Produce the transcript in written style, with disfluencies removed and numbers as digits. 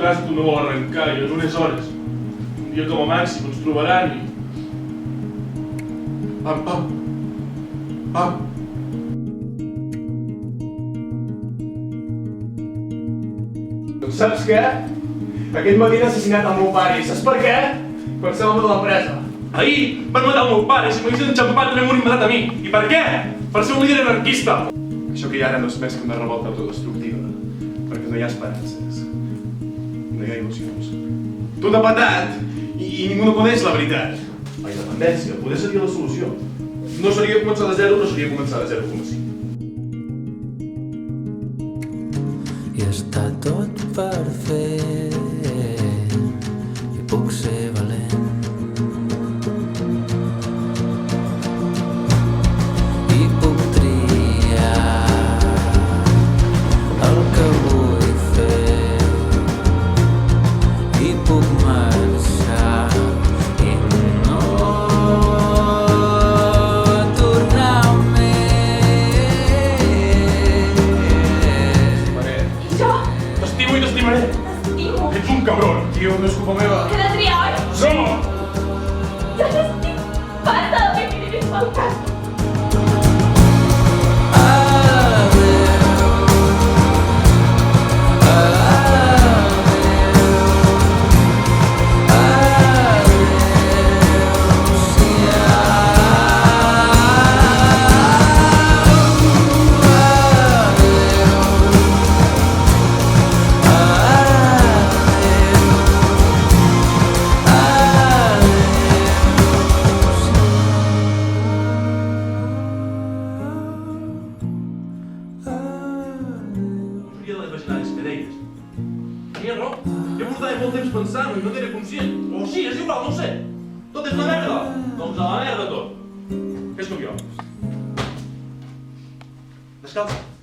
trànsit no vol arrencar i en unes hores, un dia com a màxim, ens trobaran i... Pam, pam. Pam. Doncs saps què? Aquest matí han assassinat el meu pare i saps per què? Per ser l'home de l'empresa. Ahir van matar el meu pare, si m'haguessin enxampat també m'haurien matat a mi. I per què? Per ser un líder anarquista. Això que hi ha ara no és més que una revolta autodestructiva, perquè no hi ha esperances, no hi ha il·lusions. Tot ha patat i ningú no coneix la veritat. La independència poder seria la solució. No seria començar de zero, no seria començar de 0,5. I està tot per fer i puc ser valent i puc triar el que vull fer i puc marxar i no tornar més. T'estimo i t'estimaré. T'estimo. Ets un cabron. Tio, no és culpa meva. Que de triar, oi? Som! Ja n'estic farta de fer que diguis pel cap. De les vaginals que deies. Tenia raó. Jo portava molt temps pensant-ho i no n'era conscient. O sí, és igual, no ho sé. Tot és una merda. Doncs a la merda tot. Fes com jo. Descalça.